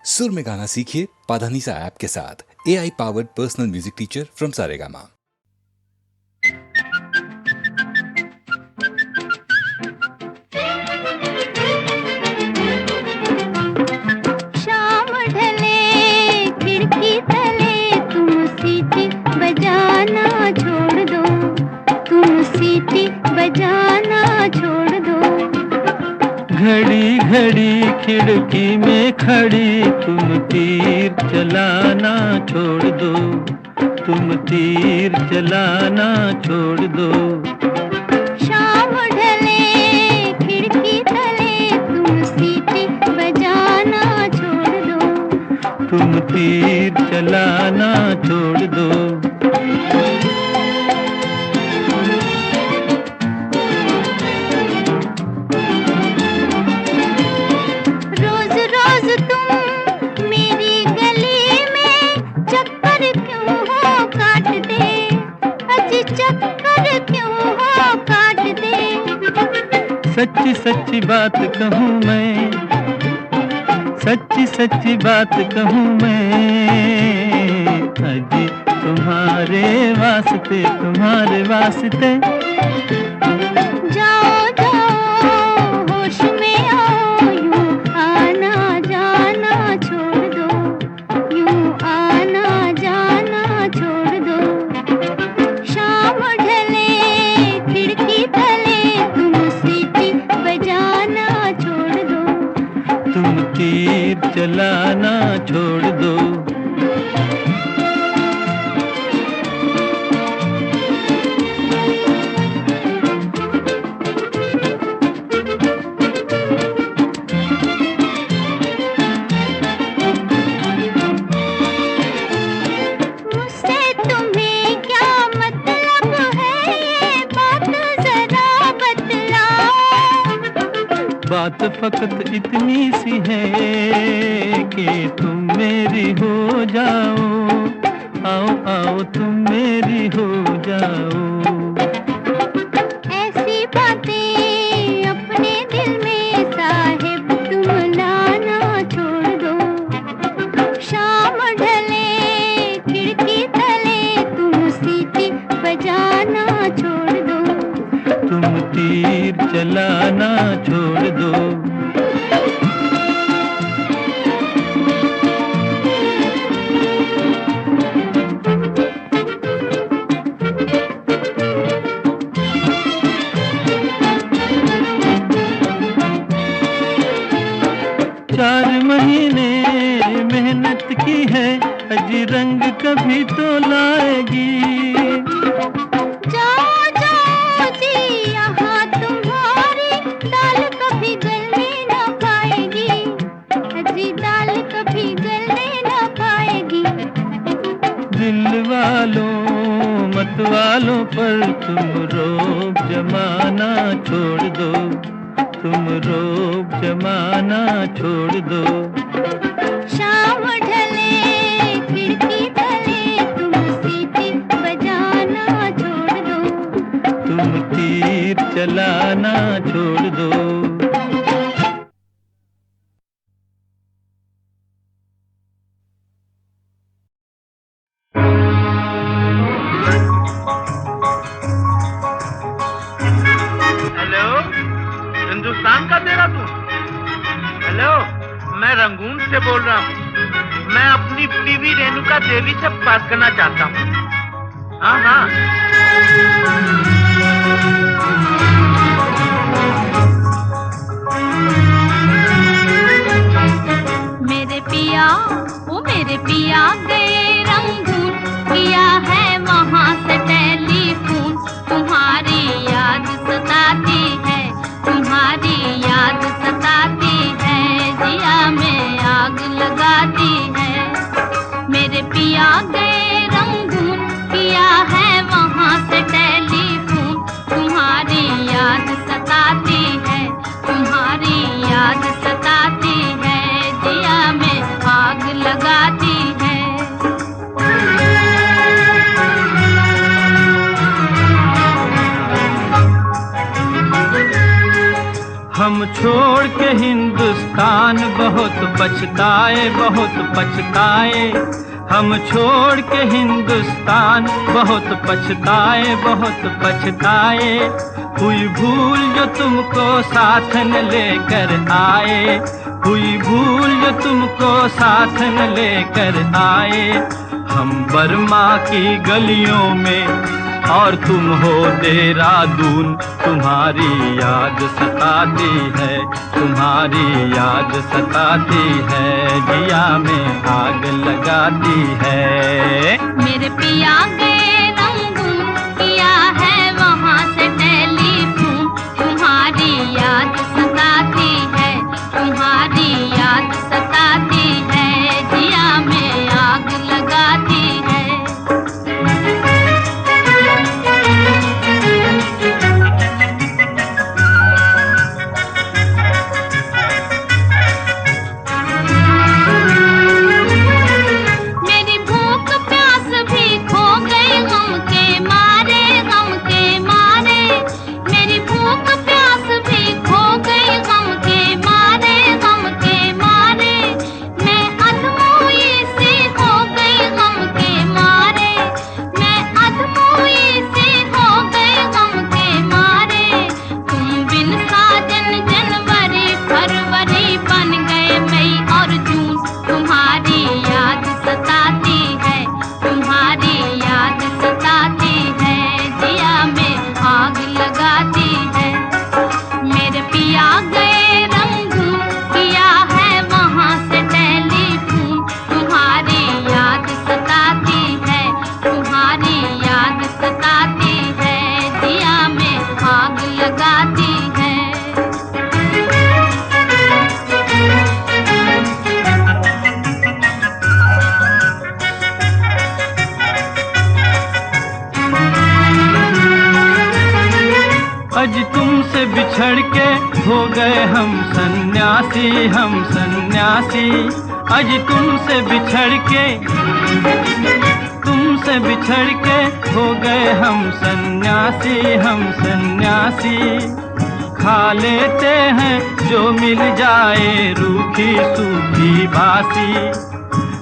सुर में गाना सीखिए पाधानीसा ऐप के साथ। AI powered personal music teacher from Saregama. शाम ढले खिड़की तले तुम सीटी बजाना छोड़ दो, तुम सीटी बजाना छोड़ दो। घड़ी घड़ी खिड़की में खड़ी तुम तीर चलाना छोड़ दो, तुम तीर चलाना छोड़ दो। शाम ढले खिड़की तले तुम सीटी बजाना छोड़ दो, तुम तीर चलाना छोड़ दो। रोज रोज तुम मेरी गली में चक्कर क्यों हो काटते, अजी चक्कर क्यों हो काटते। सच्ची सच्ची बात कहूँ मैं, सच्ची सच्ची बात कहूँ मैं, अजी तुम्हारे वास्ते, तुम्हारे वास्ते। जाओ जाओ होश में आओ, यूं आना जाना छोड़ दो, यूं आना जाना छोड़ दो। शाम ढले खिड़की तले तुम सीटी बजाना छोड़ दो, तुम तीर चलाना छोड़ दो। मुझसे तुम्हें क्या मतलब है, ये बात जरा बतलाओ। बात फकत इतनी सी है कि तुम मेरी हो जाओ, आओ आओ तुम मेरी हो जाओ। ऐसी बातें अपने दिल में साहिब तुम लाना छोड़ दो। शाम ढले खिड़की तले तुम सीटी बजाना छोड़ दो, तुम तीर चलाना छोड़ दो। चार महीने मेहनत की है, अजी रंग कभी तो लाएगी। जाओ जाओ जी यहाँ तुम्हारी दाल कभी गलने न पाएगी, अजी दाल कभी गलने न पाएगी। दिल वालों मत वालों पर तुम रोब जमाना छोड़ दो, तुम रोब जमाना छोड़ दो। शाम ढले खिड़की तले तुम सीटी बजाना छोड़ दो, तुम तीर चलाना छोड़ दो। हेलो, हिंदुस्तान का देहरादून। हेलो, मैं रंगून से बोल रहा हूँ। मैं अपनी बीवी रेणुका देवी से बात करना चाहता हूँ। हाँ हाँ। मेरे पिया वो मेरे पिया गए रंगून, किया है वहाँ से टेलीफोन। तुम्हारी याद सताती है, तुम्हारी याद सताती है, जिया में आग लगाती है। मेरे पिया गए रंगून, किया है वहाँ से टेलीफोन। तुम्हारी याद सताती है, तुम्हारी याद सताती है, जिया में आग लगाती है। हम हम छोड़ के हिंदुस्तान बहुत पछताए, बहुत पछताए। हम छोड़ के हिंदुस्तान बहुत पछताए, बहुत पछताए। हुई भूल जो तुमको साथ न लेकर आए, हुई भूल जो तुमको साथ न लेकर आए। हम बर्मा की गलियों में और तुम हो देहरादून, तुम्हारी याद सताती है, तुम्हारी याद सताती है, जिया में आग लगाती है। मेरे पिया गए रंगून, किया है वहाँ से टेलीफोन, तुम्हारी याद सताती है, तुम्हारी याद सताती है, जिया में आग लगाती है। आज तुमसे बिछड़ के हो गए हम सन्यासी, हम सन्यासी। आज तुमसे बिछड़ के हो गए हम सन्यासी, हम सन्यासी। खा लेते हैं जो मिल जाए रूखी सूखी बासी,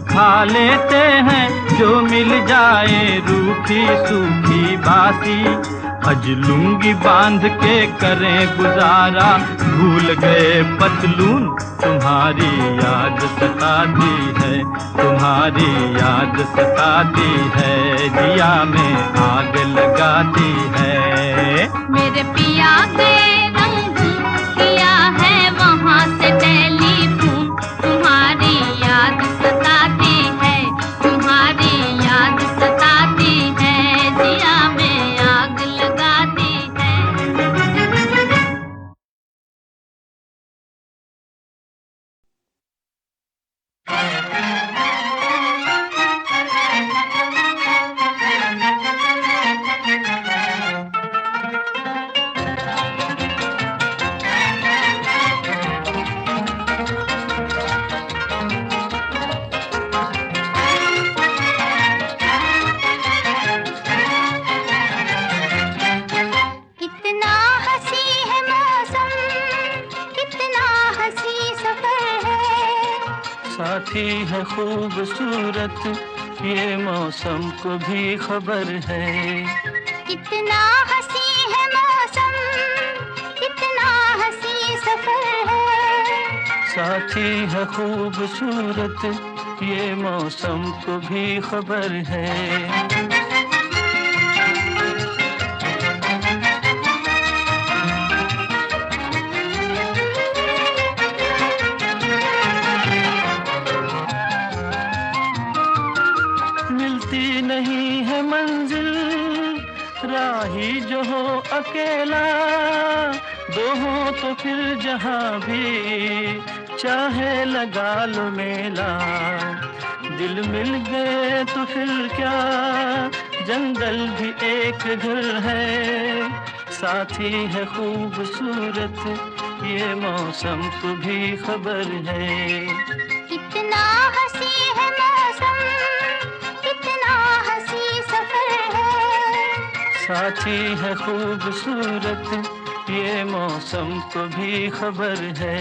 खा लेते हैं जो मिल जाए रूखी सूखी बासी। अज लुंगी बांध के करें गुजारा, भूल गए पतलून, तुम्हारी याद सताती है, तुम्हारी याद सताती है, जिया में आग लगाती है। मेरे पिया गए रंगून, किया है वहाँ से टेलीफोन, तुम्हारी याद सताती है, तुम्हारी याद सताती है, जिया में आग लगाती है। कितना हंसी है मौसम, कितना हंसी सफर है, साथी है खूबसूरत, ये मौसम को भी खबर है। कितना हंसी है मौसम, कितना हंसी सफर है, साथी है खूबसूरत, ये मौसम को भी खबर है। मिलती नहीं है मंजिल, राही जो हो अकेला, दो हो तो फिर जहाँ भी चाहे लगा लो मेला। दिल मिल गए तो फिर क्या, जंगल भी एक घर है, साथी है खूबसूरत, ये मौसम को भी खबर है। कितना हंसी है मौसम, कितना हंसी सफर है, साथी है खूबसूरत, ये मौसम को भी खबर है।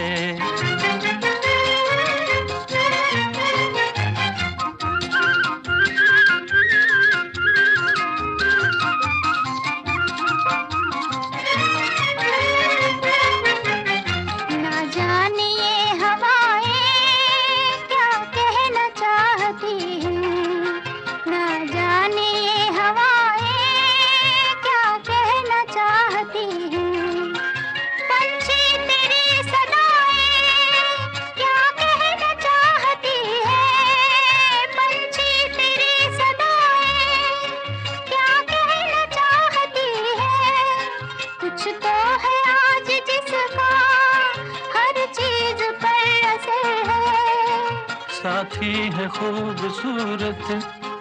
साथी है खूबसूरत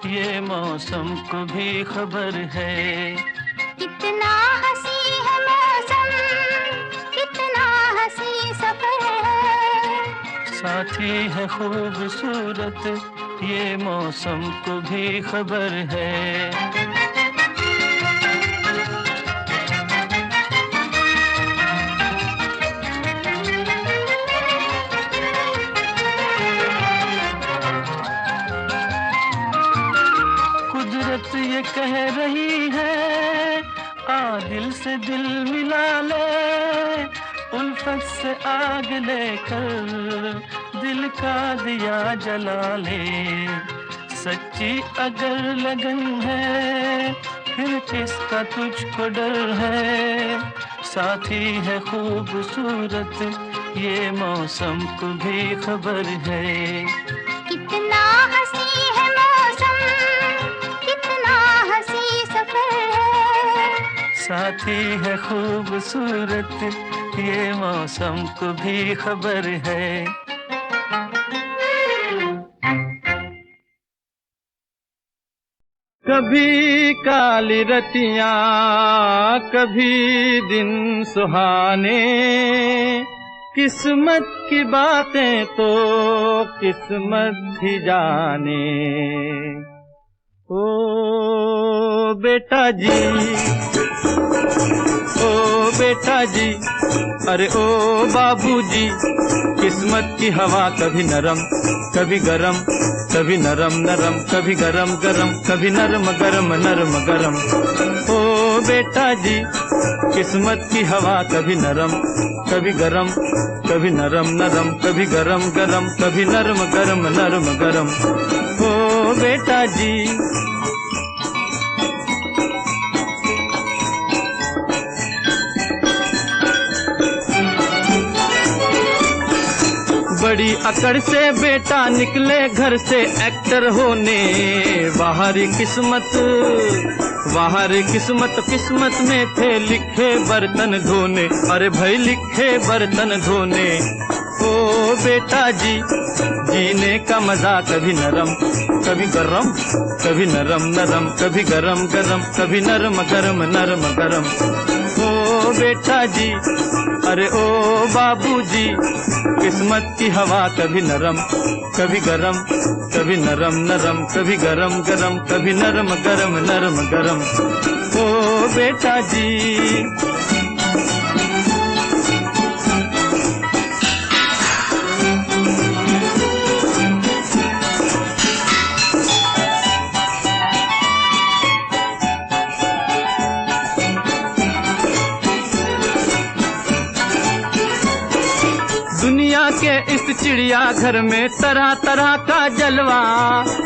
ये मौसम को भी खबर है। कितना हंसी है मौसम, कितना हंसी सफर है। साथी है खूबसूरत ये मौसम को भी खबर है। ये कह रही है आ दिल से दिल मिला ले, उल्फत से आग लेकर दिल का दिया जला ले। सच्ची अगर लगन है फिर किसका तुझको डर है। साथी है खूबसूरत ये मौसम को भी खबर है। कितना हंसी है मौसम, कितना हंसी सफर है। साथी है खूबसूरत ये मौसम को भी खबर है। कभी काली रतियां कभी दिन सुहाने, किस्मत की बातें तो किस्मत ही जाने। ओ बेटा जी, ओ बेटा जी, अरे ओ बाबूजी, किस्मत की हवा कभी नरम कभी गरम, कभी नरम नरम कभी गरम गरम, कभी नरम गरम नरम गरम। ओ बेटा जी, किस्मत की हवा कभी नरम कभी गरम, कभी नरम नरम कभी गरम गरम, कभी नरम गरम नरम गरम। ओ बेटा जी, बड़ी अकड़ से बेटा निकले घर से एक्टर होने। बाहरी किस्मत किस्मत में थे लिखे बर्तन धोने। अरे भाई लिखे बर्तन धोने। ओ बेटा जी, जीने का मजा कभी नरम कभी गरम, कभी नरम नरम कभी गरम गरम, कभी नरम गरम नरम गरम। ओ बेटा जी, अरे ओ बाबूजी, किस्मत की हवा कभी नरम कभी गरम, कभी नरम नरम कभी गरम गरम, कभी नरम गरम नरम गरम। ओ बेटा जी, दुनिया के इस चिड़िया घर में तरह तरह का जलवा।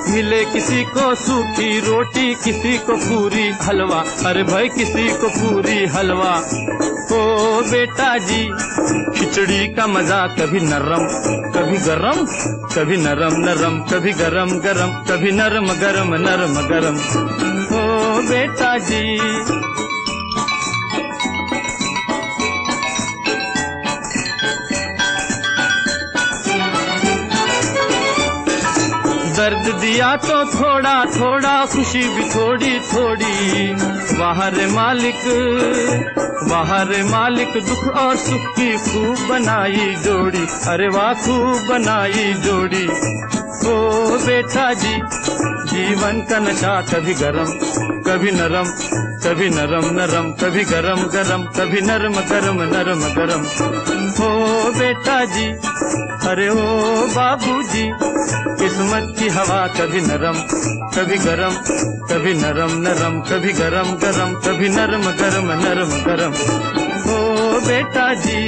मिले किसी को सूखी रोटी, किसी को पूरी हलवा। अरे भाई किसी को पूरी हलवा। ओ बेटा जी, खिचड़ी का मजा कभी नरम कभी गरम, कभी नरम नरम कभी गरम गरम, कभी नरम गरम नरम गरम। ओ बेटा जी, दर्द दिया तो थोड़ा थोड़ा, खुशी भी थोड़ी थोड़ी। वाह रे मालिक दुख और सुख की खूब बनाई जोड़ी। अरे वाह खूब बनाई जोड़ी। ओ बेटा जी, जीवन का नशा कभी गरम कभी नरम, कभी नरम नरम, कभी गरम गरम, कभी नरम गरम नरम गरम। ओ बेटा जी, अरे ओ बाबूजी, किस्मत की हवा कभी नरम कभी गरम, कभी नरम नरम, कभी गरम गरम, कभी नरम गरम नरम गरम। ओ बेटा जी।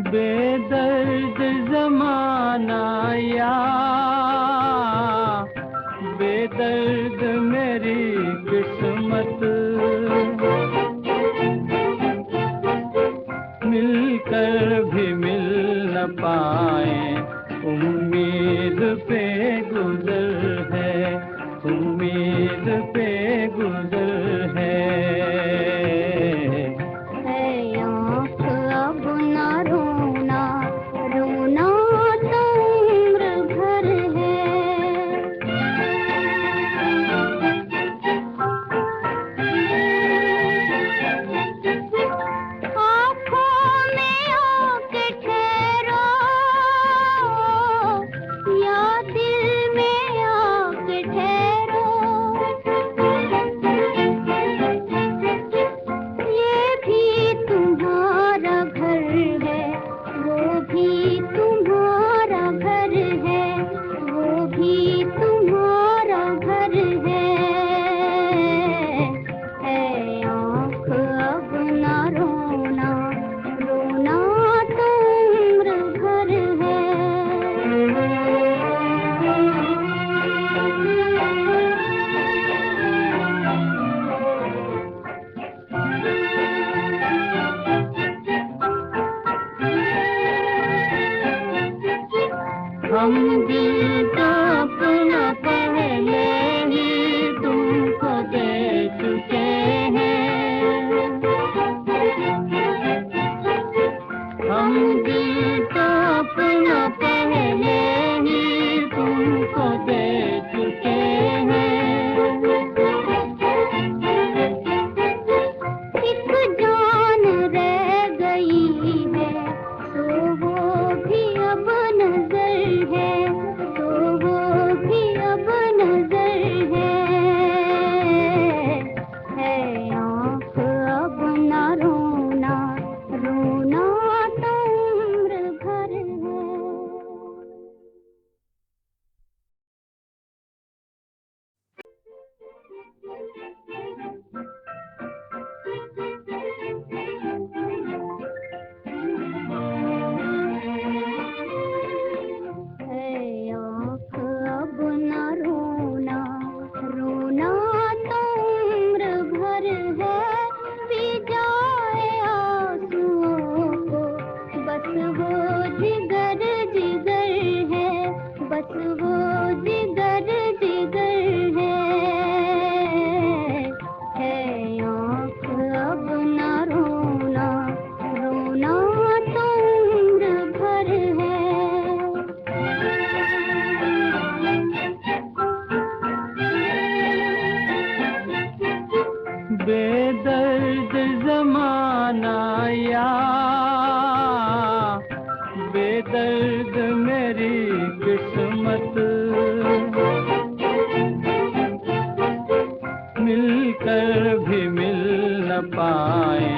बेदर्द जमाना या बेदर्द मेरी किस्मत, मिलकर भी मिल न पाए, उम्मीद पे गुजर है, उम्मीद पे गुजर है। हम दिल का अपना पहले ही तुमको दे चुके हैं, हम दिल का अपना पहले ही तुमको दे चुके हैं। एक जान रह गई है तो वो भी अब नजर है, तो वो भी अब नजर है आँख अब ना रोना, रोना तो उम्र भर है। मेरी किस्मत, मिलकर भी मिल न पाए,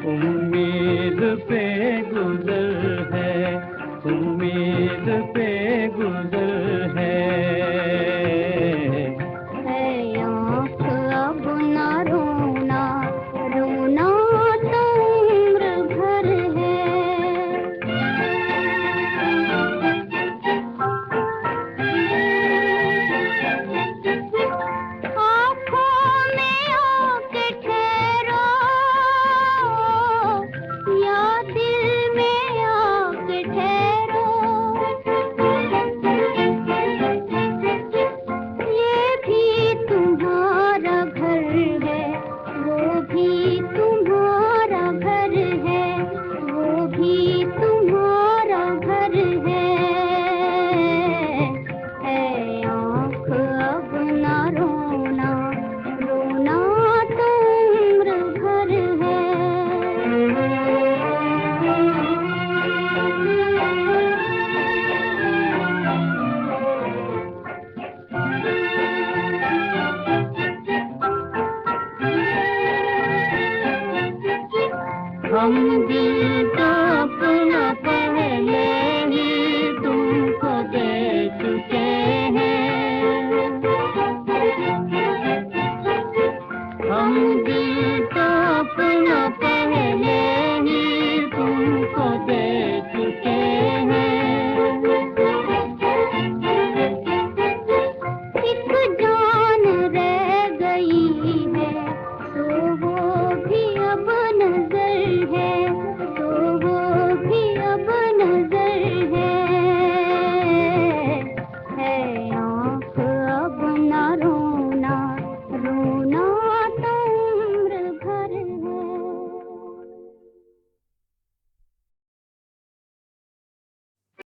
उम्मीद पे गुजर है।